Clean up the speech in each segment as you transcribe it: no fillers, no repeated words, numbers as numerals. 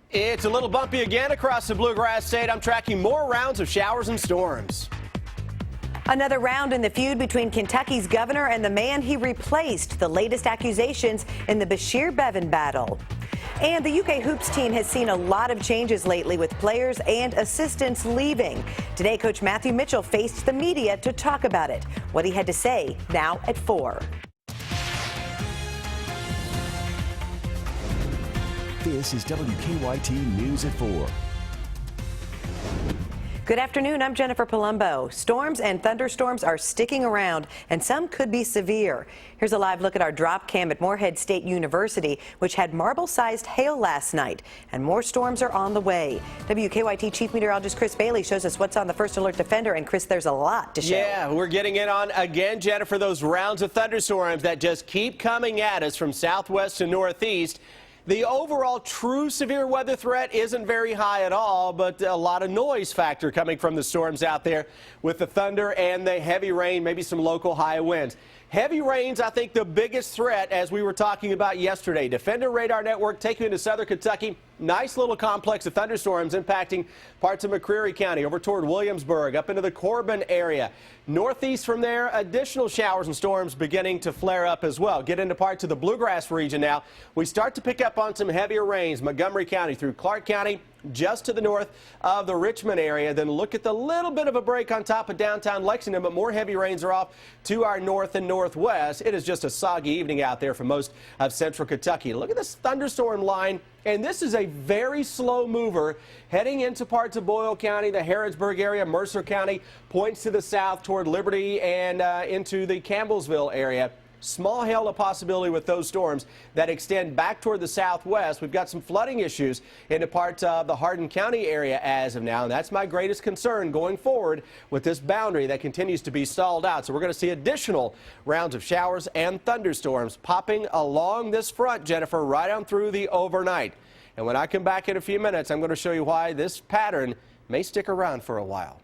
It's a little bumpy again across the Bluegrass State. I'm tracking more rounds of showers and storms. Another round in the feud between Kentucky's governor and the man he replaced. The latest accusations in the Beshear-Bevin battle. And the UK Hoops team has seen a lot of changes lately with players and assistants leaving. Today, Coach Matthew Mitchell faced the media to talk about it. What he had to say now at 4. This is WKYT News at 4. Good afternoon, I'm Jennifer Palumbo. Storms and thunderstorms are sticking around, and some could be severe. Here's a live look at our drop cam at Morehead State University, which had marble-sized hail last night, and more storms are on the way. WKYT Chief Meteorologist Chris Bailey shows us what's on the first alert defender, and Chris, there's a lot to show. Yeah, we're getting it on again, Jennifer, those rounds of thunderstorms that just keep coming at us from southwest to northeast. The overall true severe weather threat isn't very high at all, but a lot of noise factor coming from the storms out there with the thunder and the heavy rain, maybe some local high winds. Heavy rains, I think, the biggest threat, as we were talking about yesterday. Defender Radar Network taking you into southern Kentucky. Nice little complex of thunderstorms impacting parts of McCreary County over toward Williamsburg, up into the Corbin area. Northeast from there, additional showers and storms beginning to flare up as well. Get into parts of the Bluegrass region now. We start to pick up on some heavier rains. Montgomery County through Clark County, just to the north of the Richmond area. Then look at the little bit of a break on top of downtown Lexington, but more heavy rains are off to our north and northwest. It is just a soggy evening out there for most of central Kentucky. Look at this thunderstorm line, and this is a very slow mover heading into parts of Boyle County, the Harrodsburg area, Mercer County, points to the south toward Liberty and into the Campbellsville area. Small hail a possibility with those storms that extend back toward the southwest. We've got some flooding issues into parts of the Hardin County area as of now, and that's my greatest concern going forward with this boundary that continues to be stalled out. So we're going to see additional rounds of showers and thunderstorms popping along this front, Jennifer, right on through the overnight. And when I come back in a few minutes, I'm going to show you why this pattern may stick around for a while.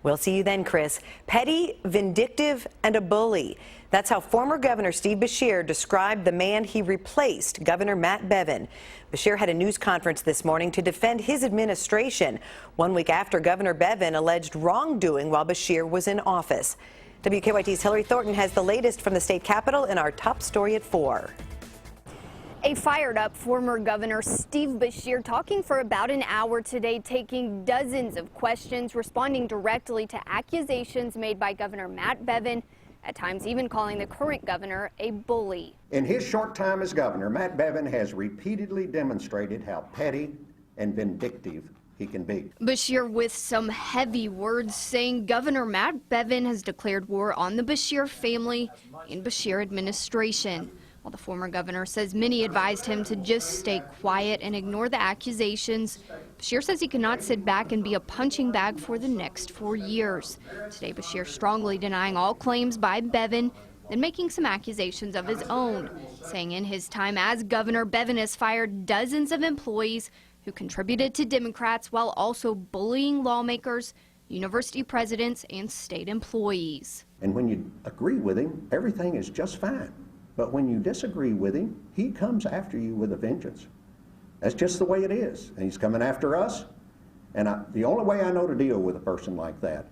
We'll see you then, Chris. Petty, vindictive, and a bully. That's how former Governor Steve Beshear described the man he replaced, Governor Matt Bevin. Beshear had a news conference this morning to defend his administration, 1 week after Governor Bevin alleged wrongdoing while Beshear was in office. WKYT's Hillary Thornton has the latest from the state capitol in our top story at 4. A fired-up former Governor Steve Beshear talking for about an hour today, taking dozens of questions, responding directly to accusations made by Governor Matt Bevin, at times even calling the current governor a bully. In his short time as governor, Matt Bevin has repeatedly demonstrated how petty and vindictive he can be. Beshear with some heavy words, saying Governor Matt Bevin has declared war on the Beshear family and Beshear administration. While the former governor says many advised him to just stay quiet and ignore the accusations, Beshear says he cannot sit back and be a punching bag for the next 4 years. Today, Beshear strongly denying all claims by Bevin, then making some accusations of his own, saying in his time as governor, Bevin has fired dozens of employees who contributed to Democrats while also bullying lawmakers, university presidents, and state employees. And when you agree with him, everything is just fine. But when you disagree with him, he comes after you with a vengeance. That's just the way it is. And he's coming after us. And the only way I know to deal with a person like that,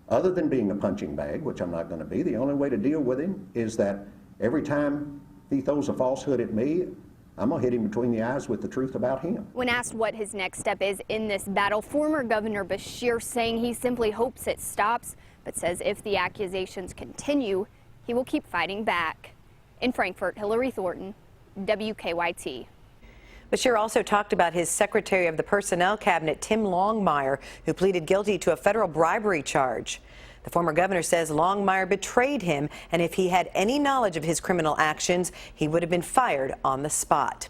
other than being a punching bag, which I'm not going to be, the only way to deal with him is that every time he throws a falsehood at me, I'm going to hit him between the eyes with the truth about him. When asked what his next step is in this battle, former Governor Beshear saying he simply hopes it stops, but says if the accusations continue, he will keep fighting back. In Frankfort, Hillary Thornton, WKYT. Beshear also talked about his Secretary of the Personnel Cabinet, Tim Longmire, who pleaded guilty to a federal bribery charge. The former governor says Longmire betrayed him, and if he had any knowledge of his criminal actions, he would have been fired on the spot.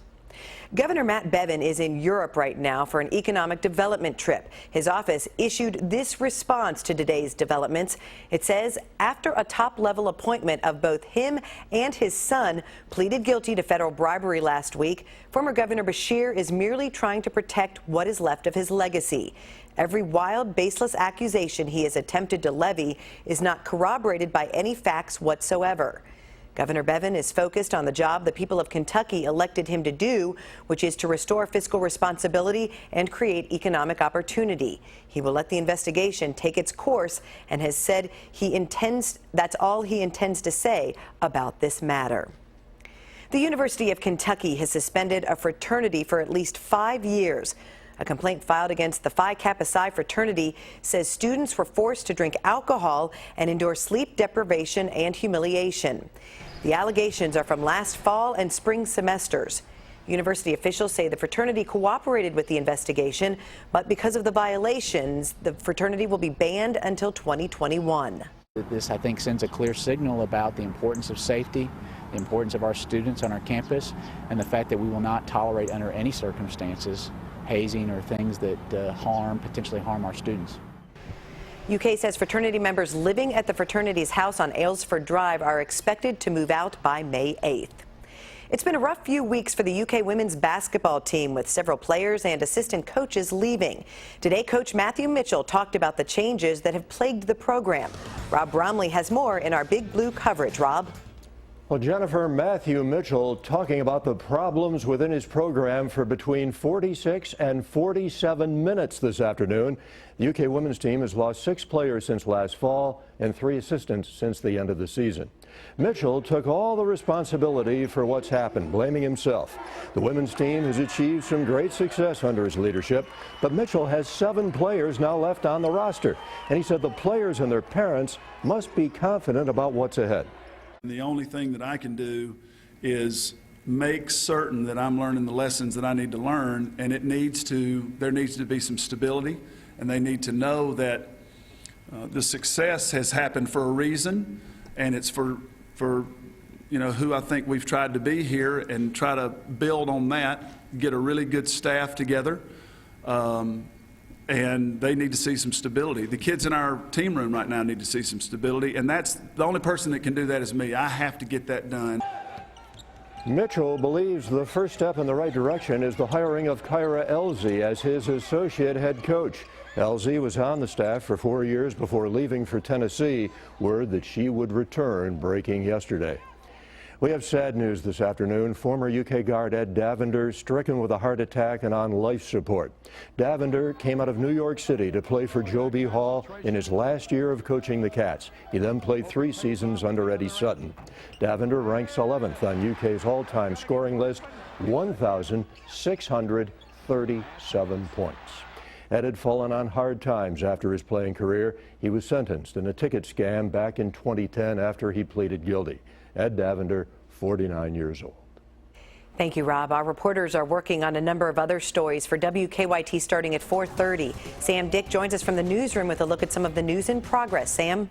Governor Matt Bevin is in Europe right now for an economic development trip. His office issued this response to today's developments. It says after a top-level appointment of both him and his son pleaded guilty to federal bribery last week, former Governor Beshear is merely trying to protect what is left of his legacy. Every wild, baseless accusation he has attempted to levy is not corroborated by any facts whatsoever. Governor Bevin is focused on the job the people of Kentucky elected him to do, which is to restore fiscal responsibility and create economic opportunity. He will let the investigation take its course and has said that's all he intends to say about this matter. The University of Kentucky has suspended a fraternity for at least 5 years. A complaint filed against the Phi Kappa Psi fraternity says students were forced to drink alcohol and endure sleep deprivation and humiliation. The allegations are from last fall and spring semesters. University officials say the fraternity cooperated with the investigation, but because of the violations, the fraternity will be banned until 2021. This, I think, sends a clear signal about the importance of safety, the importance of our students on our campus, and the fact that we will not tolerate under any circumstances hazing or things that potentially harm our students. UK says fraternity members living at the fraternity's house on Aylesford Drive are expected to move out by May 8th. It's been a rough few weeks for the UK women's basketball team, with several players and assistant coaches leaving. Today, Coach Matthew Mitchell talked about the changes that have plagued the program. Rob Bromley has more in our Big Blue coverage. Rob? Well, Jennifer, Matthew Mitchell talking about the problems within his program for between 46 and 47 minutes this afternoon. The UK women's team has lost 6 players since last fall and 3 assistants since the end of the season. Mitchell took all the responsibility for what's happened, blaming himself. The women's team has achieved some great success under his leadership, but Mitchell has 7 players now left on the roster. And he said the players and their parents must be confident about what's ahead. The only thing that I can do is make certain that I'm learning the lessons that I need to learn, and there needs to be some stability, and they need to know that the success has happened for a reason, and it's for who I think we've tried to be here, and try to build on that, get a really good staff together. And they need to see some stability. The kids in our team room right now need to see some stability, and that's the only person that can do that is me. I have to get that done. Mitchell believes the first step in the right direction is the hiring of Kyra Elzy as his associate head coach. Elzy was on the staff for 4 years before leaving for Tennessee. Word that she would return breaking yesterday. We have sad news this afternoon. Former UK guard Ed Davender stricken with a heart attack and on life support. Davender came out of New York City to play for Joe B. Hall in his last year of coaching the Cats. He then played 3 seasons under Eddie Sutton. Davender ranks 11th on UK's all-time scoring list, 1,637 points. Ed had fallen on hard times after his playing career. He was sentenced in a ticket scam back in 2010 after he pleaded guilty. Ed Davender, 49 years old. Thank you, Rob. Our reporters are working on a number of other stories for WKYT starting at 4:30. Sam Dick joins us from the newsroom with a look at some of the news in progress. Sam?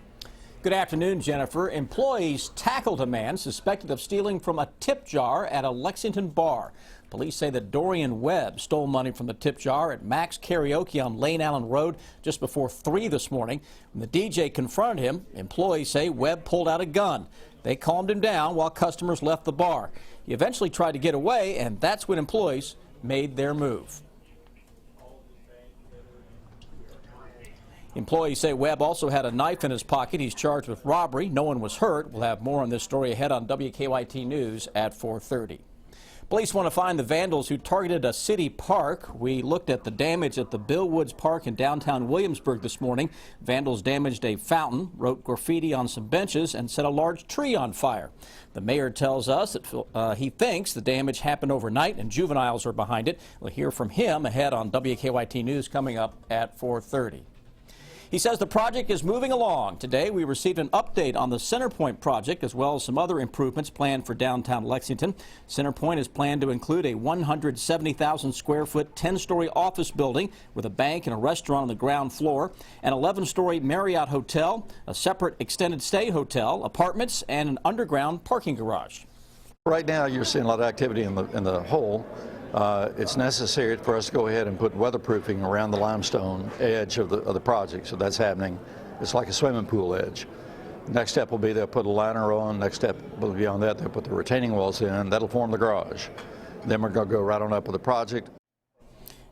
Good afternoon, Jennifer. Employees tackled a man suspected of stealing from a tip jar at a Lexington bar. Police say that Dorian Webb stole money from the tip jar at Max Karaoke on Lane Allen Road just before 3 this morning. When the DJ confronted him, employees say Webb pulled out a gun. They calmed him down while customers left the bar. He eventually tried to get away, and that's when employees made their move. Employees say Webb also had a knife in his pocket. He's charged with robbery. No one was hurt. We'll have more on this story ahead on WKYT News at 4:30. Police want to find the vandals who targeted a city park. We looked at the damage at the Bill Woods Park in downtown Williamsburg this morning. Vandals damaged a fountain, wrote graffiti on some benches, and set a large tree on fire. The mayor tells us that he thinks the damage happened overnight and juveniles are behind it. We'll hear from him ahead on WKYT News coming up at 4:30. He says the project is moving along. Today we received an update on the Centerpoint project as well as some other improvements planned for downtown Lexington. Centerpoint is planned to include a 170,000 square foot 10-story office building with a bank and a restaurant on the ground floor, an 11-story Marriott hotel, a separate extended stay hotel, apartments, and an underground parking garage. Right now you're seeing a lot of activity in the hole. It's necessary for us to go ahead and put weatherproofing around the limestone edge of the project, so that's happening. It's like a swimming pool edge. Next step will be they'll put a liner on. Next step will be on that. They'll put the retaining walls in. That'll form the garage. Then we're going to go right on up with the project.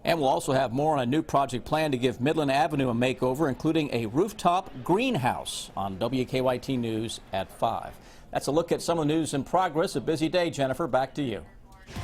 And we'll also have more on a new project plan to give Midland Avenue a makeover, including a rooftop greenhouse, on WKYT News at 5. That's a look at some of the news in progress. A busy day, Jennifer. Back to you.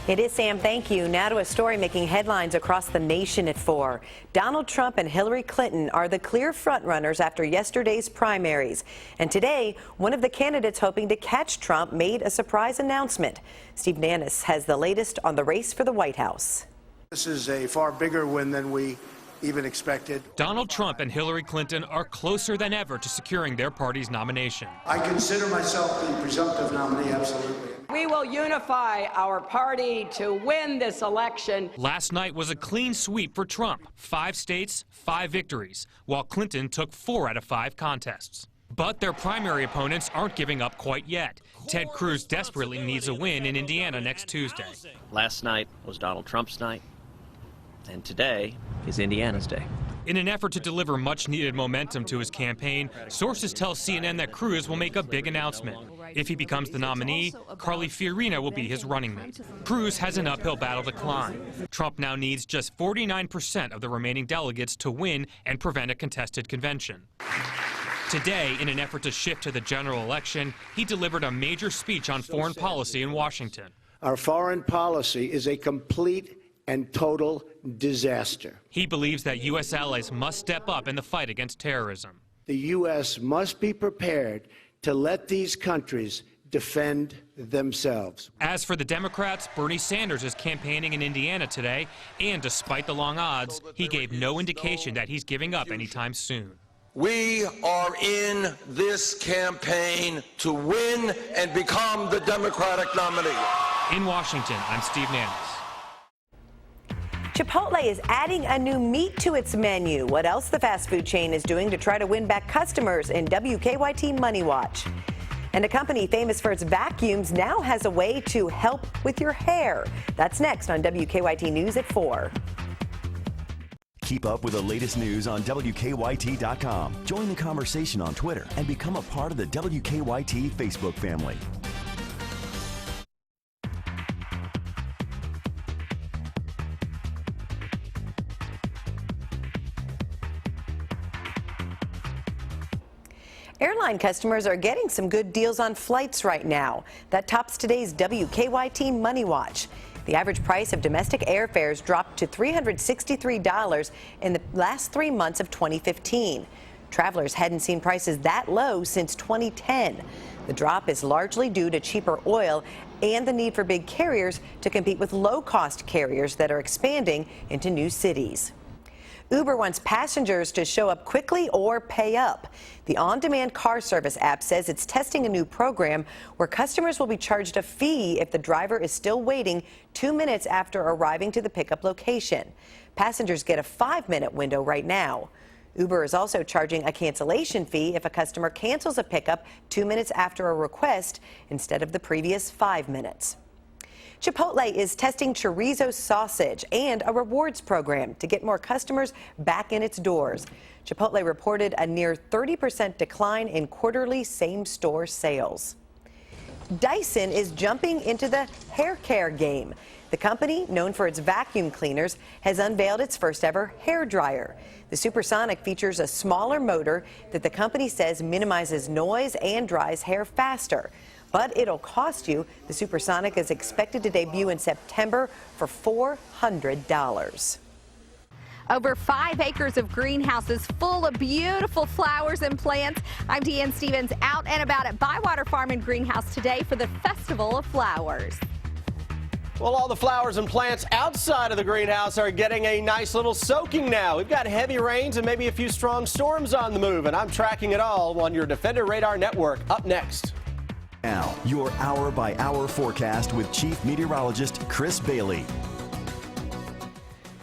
It is, Sam. Thank you. Now to a story making headlines across the nation at 4. Donald Trump and Hillary Clinton are the clear frontrunners after yesterday's primaries. And today, one of the candidates hoping to catch Trump made a surprise announcement. Steve Nannis has the latest on the race for the White House. This is a far bigger win than we even expected. Donald Trump and Hillary Clinton are closer than ever to securing their party's nomination. I consider myself the presumptive nominee, absolutely. We will unify our party to win this election. Last night was a clean sweep for Trump. 5 states, 5 victories, while Clinton took 4 out of 5 contests. But their primary opponents aren't giving up quite yet. Ted Cruz desperately needs a win in Indiana next Tuesday. Last night was Donald Trump's night, and today is Indiana's day. In an effort to deliver much-needed momentum to his campaign, sources tell CNN that Cruz will make a big announcement. If he becomes the nominee, Carly Fiorina will be his running mate. Cruz has an uphill battle to climb. Trump now needs just 49% of the remaining delegates to win and prevent a contested convention. Today, in an effort to shift to the general election, he delivered a major speech on foreign policy in Washington. Our foreign policy is a complete and total disaster. He believes that U.S. allies must step up in the fight against terrorism. The U.S. must be prepared to let these countries defend themselves. As for the Democrats, Bernie Sanders is campaigning in Indiana today, and despite the long odds, he gave no indication that he's giving up anytime soon. We are in this campaign to win and become the Democratic nominee. In Washington, I'm Steve Nannis. Chipotle is adding a new meat to its menu. What else the fast food chain is doing to try to win back customers in WKYT Money Watch. And a company famous for its vacuums now has a way to help with your hair. That's next on WKYT News at 4. Keep up with the latest news on WKYT.com. Join the conversation on Twitter and become a part of the WKYT Facebook family. Airline customers are getting some good deals on flights right now. That tops today's WKYT Money Watch. The average price of domestic airfares dropped to $363 in the last 3 months of 2015. Travelers hadn't seen prices that low since 2010. The drop is largely due to cheaper oil and the need for big carriers to compete with low-cost carriers that are expanding into new cities. Uber wants passengers to show up quickly or pay up. The on-demand car service app says it's testing a new program where customers will be charged a fee if the driver is still waiting 2 minutes after arriving to the pickup location. Passengers get a 5-minute window right now. Uber is also charging a cancellation fee if a customer cancels a pickup 2 minutes after a request instead of the previous 5 minutes. Chipotle is testing chorizo sausage and a rewards program to get more customers back in its doors. Chipotle reported a near 30% decline in quarterly same-store sales. Dyson is jumping into the hair care game. The company, known for its vacuum cleaners, has unveiled its first ever hair dryer. The Supersonic features a smaller motor that the company says minimizes noise and dries hair faster. But it'll cost you. The Supersonic is expected to debut in September for $400. Over 5 acres of greenhouses full of beautiful flowers and plants. I'm Deanne Stevens out and about at Bywater Farm and Greenhouse today for the Festival of Flowers. Well, all the flowers and plants outside of the greenhouse are getting a nice little soaking now. We've got heavy rains and maybe a few strong storms on the move, and I'm tracking it all on your Defender Radar Network. Up next. Now, your hour-by-hour forecast with Chief Meteorologist Chris Bailey.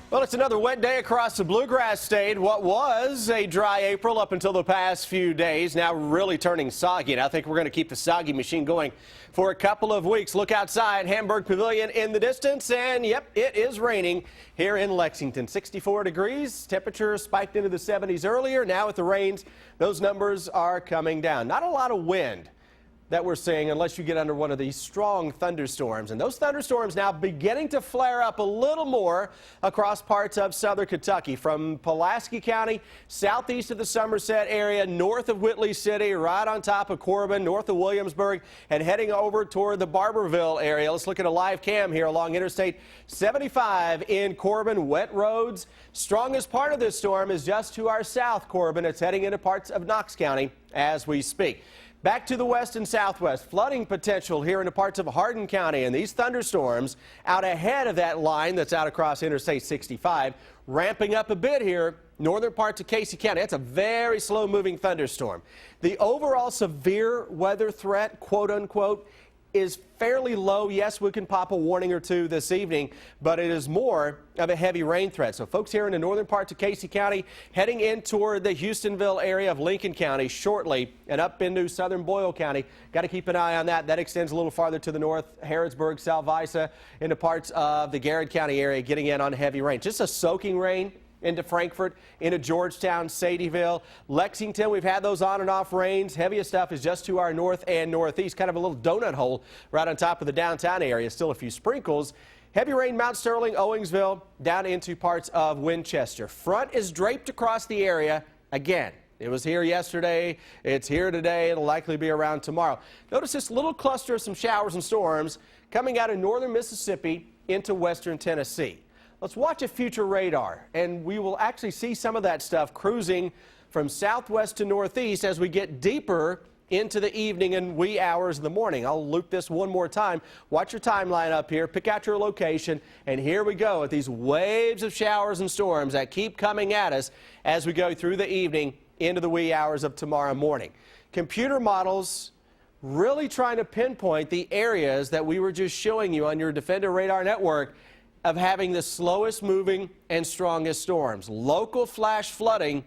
Well, it's another wet day across the Bluegrass State. What was a dry April up until the past few days, now really turning soggy. And I think we're going to keep the soggy machine going for a couple of weeks. Look outside, Hamburg Pavilion in the distance, and yep, it is raining here in Lexington. 64 degrees, temperature spiked into the 70s earlier. Now with the rains, those numbers are coming down. Not a lot of wind. that we're seeing unless you get under one of these strong thunderstorms. And those thunderstorms now beginning to flare up a little more across parts of southern Kentucky, from Pulaski County, southeast of the Somerset area, north of Whitley City, right on top of Corbin, north of Williamsburg, and heading over toward the Barberville area. Let's look at a live cam here along Interstate 75 in Corbin. Wet roads. Strongest part of this storm is just to our south, Corbin. It's heading into parts of Knox County as we speak. Back to the west and southwest, flooding potential here into parts of Hardin County, and these thunderstorms out ahead of that line that's out across Interstate 65, ramping up a bit here, northern parts of Casey County. That's a very slow-moving thunderstorm. The overall severe weather threat, quote unquote, is fairly low. Yes, we can pop a warning or two this evening, but it is more of a heavy rain threat. So folks here in the northern parts of Casey County heading in toward the Houstonville area of Lincoln County shortly and up into southern Boyle County. Got to keep an eye on that. That extends a little farther to the north, Harrodsburg, Salvisa, into parts of the Garrett County area getting in on heavy rain. Just a soaking rain into Frankfort, into Georgetown, Sadieville, Lexington. We've had those on and off rains. Heaviest stuff is just to our north and northeast, kind of a little donut hole right on top of the downtown area. Still a few sprinkles. Heavy rain, Mount Sterling, Owingsville, down into parts of Winchester. Front is draped across the area again. It was here yesterday. It's here today. It'll likely be around tomorrow. Notice this little cluster of some showers and storms coming out of northern Mississippi into western Tennessee. Let's watch a future radar, and we will actually see some of that stuff cruising from southwest to northeast as we get deeper into the evening and wee hours of the morning. I'll loop this one more time. Watch your timeline up here, pick out your location, and here we go with these waves of showers and storms that keep coming at us as we go through the evening into the wee hours of tomorrow morning. Computer models really trying to pinpoint the areas that we were just showing you on your Defender Radar Network of having the slowest moving and strongest storms. Local flash flooding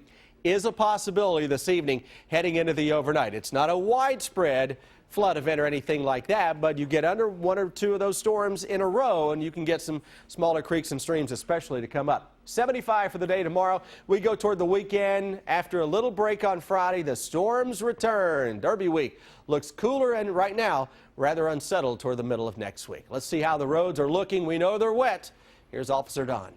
is a possibility this evening heading into the overnight. It's not a widespread flood event or anything like that, but you get under one or two of those storms in a row and you can get some smaller creeks and streams especially to come up. 75 for the day tomorrow. We go toward the weekend. After a little break on Friday, the storms return. Derby week looks cooler and right now rather unsettled toward the middle of next week. Let's see how the roads are looking. We know they're wet. Here's Officer Don.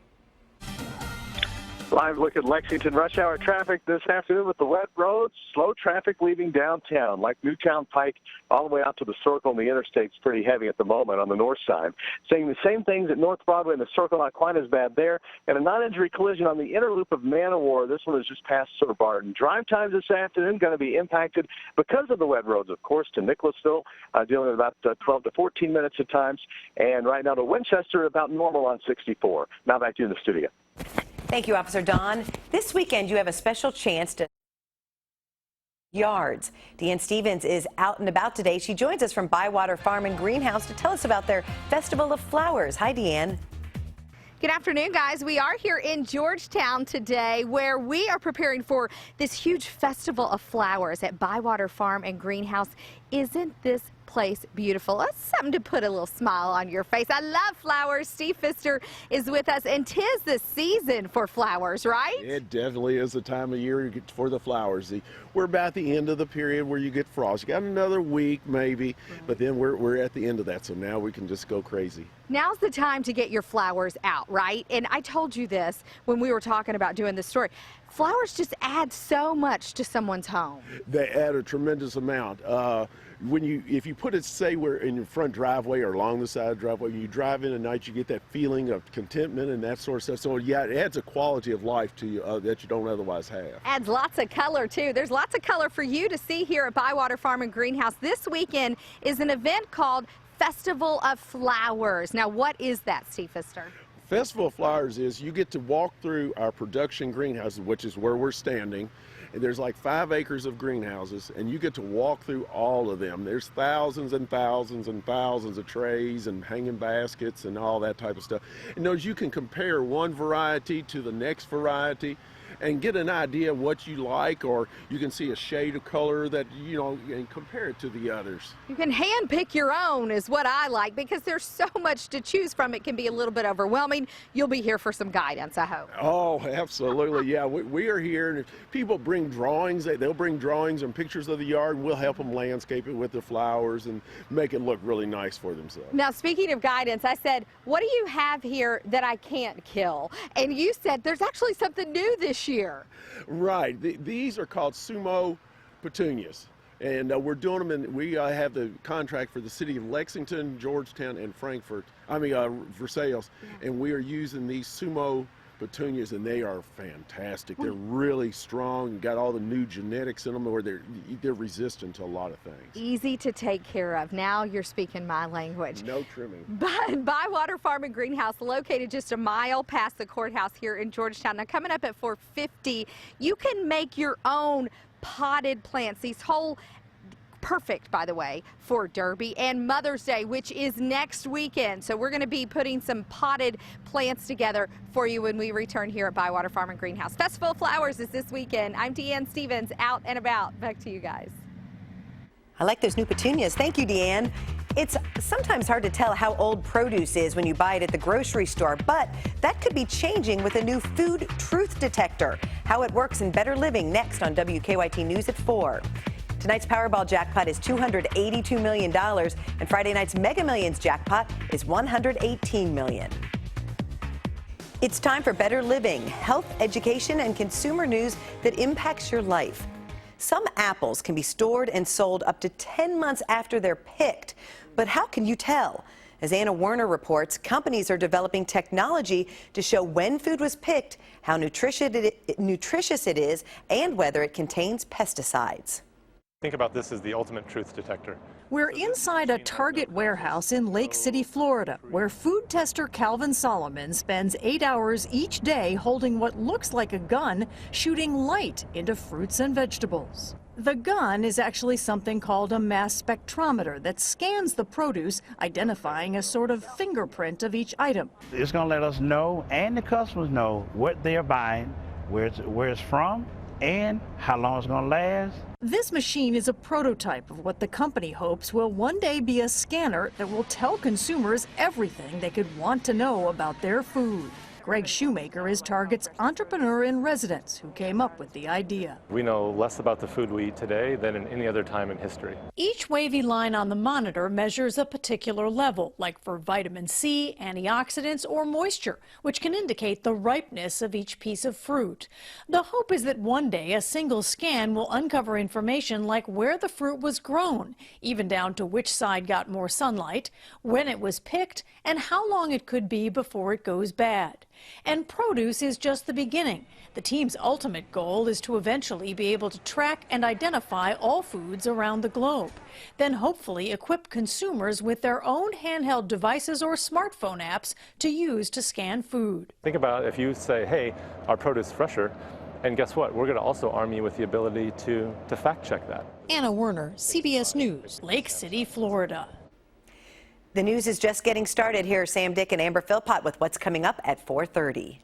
Live look at Lexington rush hour traffic this afternoon with the wet roads. Slow traffic leaving downtown, like Newtown Pike, all the way out to the Circle, and the interstate's pretty heavy at the moment on the north side. Saying the same things at North Broadway and the Circle, not quite as bad there. And a non-injury collision on the inner loop of Manowar. This one is just past Sir Barton. Drive times this afternoon going to be impacted because of the wet roads, of course, to Nicholasville, dealing with about 12 to 14 minutes at times. And right now to Winchester, about normal on 64. Now back to you in the studio. Thank you, Officer Don. This weekend, you have a special chance to yards. Deanne Stevens is out and about today. She joins us from Bywater Farm and Greenhouse to tell us about their Festival of Flowers. Hi, Deanne. Good afternoon, guys. We are here in Georgetown today where we are preparing for this huge Festival of Flowers at Bywater Farm and Greenhouse. Isn't this place beautiful? That's something to put a little smile on your face. I love flowers. Steve Pfister is with us, and 'tis the season for flowers, right? It definitely is the time of year for the flowers. We're about at the end of the period where you get frost. You got another week maybe, but then we're at the end of that, so now we can just go crazy. Now's the time to get your flowers out, right? And I told you this when we were talking about doing this story. Flowers just add so much to someone's home. They add a tremendous amount. If you put it, say, we're in your front driveway or along the side of the driveway, you drive in at night, you get that feeling of contentment and that sort of stuff. So yeah, it adds a quality of life to you that you don't otherwise have. Adds lots of color too. There's lots of color for you to see here at Bywater Farm and Greenhouse. This weekend is an event called Festival of Flowers. Now, what is that, Steve Pfister? Festival of Flowers is you get to walk through our production greenhouses, which is where we're standing. And there's like 5 acres of greenhouses, and you get to walk through all of them. There's thousands and thousands and thousands of trays and hanging baskets and all that type of stuff. And those you can compare one variety to the next variety. and get an idea of what you like, or you can see a shade of color that, you know, and compare it to the others. You can hand pick your own is what I like, because there's so much to choose from. It can be a little bit overwhelming. You'll be here for some guidance, I hope. Oh, absolutely. Yeah, we are here, and if people bring drawings, they'll bring drawings and pictures of the yard, and we'll help them landscape it with the flowers and make it look really nice for themselves. Now, speaking of guidance, I said, what do you have here that I can't kill? And you said there's actually something new this year. Right. These are called sumo petunias. And we're doing them, and we have the contract for the city of Lexington, Georgetown, and Frankfurt, Versailles. And we are using these sumo petunias, and they are fantastic. They're really strong, got all the new genetics in them where they're resistant to a lot of things. Easy to take care of. Now you're speaking my language. No trimming. Bywater Farm and Greenhouse, located just a mile past the courthouse here in Georgetown. Now, coming up at 4:50, you can make your own potted plants. These whole perfect, by the way, for Derby and Mother's Day, which is next weekend. So we're going to be putting some potted plants together for you when we return here at Bywater Farm and Greenhouse. Festival of Flowers is this weekend. I'm Deanne Stevens, out and about. Back to you guys. I like those new petunias. Thank you, Deanne. It's sometimes hard to tell how old produce is when you buy it at the grocery store, but that could be changing with a new food truth detector. How it works in Better Living next on WKYT News at 4. Tonight's Powerball jackpot is $282 million, and Friday night's Mega Millions jackpot is $118 million. It's time for Better Living, health, education, and consumer news that impacts your life. Some apples can be stored and sold up to 10 months after they're picked, but how can you tell? As Anna Werner reports, companies are developing technology to show when food was picked, how nutritious it is, and whether it contains pesticides. Think about this as the ultimate truth detector. We're inside a Target warehouse in Lake City, Florida, where food tester Calvin Solomon spends 8 hours each day holding what looks like a gun, shooting light into fruits and vegetables. The gun is actually something called a mass spectrometer that scans the produce, identifying a sort of fingerprint of each item. It's going to let us know, and the customers know, what they're buying, where it's from, and how long it's going to last. This machine is a prototype of what the company hopes will one day be a scanner that will tell consumers everything they could want to know about their food. Greg Shoemaker is Target's entrepreneur in residence who came up with the idea. We know less about the food we eat today than in any other time in history. Each wavy line on the monitor measures a particular level, like for vitamin C, antioxidants, or moisture, which can indicate the ripeness of each piece of fruit. The hope is that one day a single scan will uncover information like where the fruit was grown, even down to which side got more sunlight, when it was picked, and how long it could be before it goes bad. And produce is just the beginning. The team's ultimate goal is to eventually be able to track and identify all foods around the globe. Then hopefully equip consumers with their own handheld devices or smartphone apps to use to scan food. Think about if you say, hey, our produce is fresher, and guess what? We're going to also arm you with the ability to fact check that. Anna Werner, CBS News, Lake City, Florida. The news is just getting started. Here are Sam Dick and Amber Philpott with what's coming up at 4:30.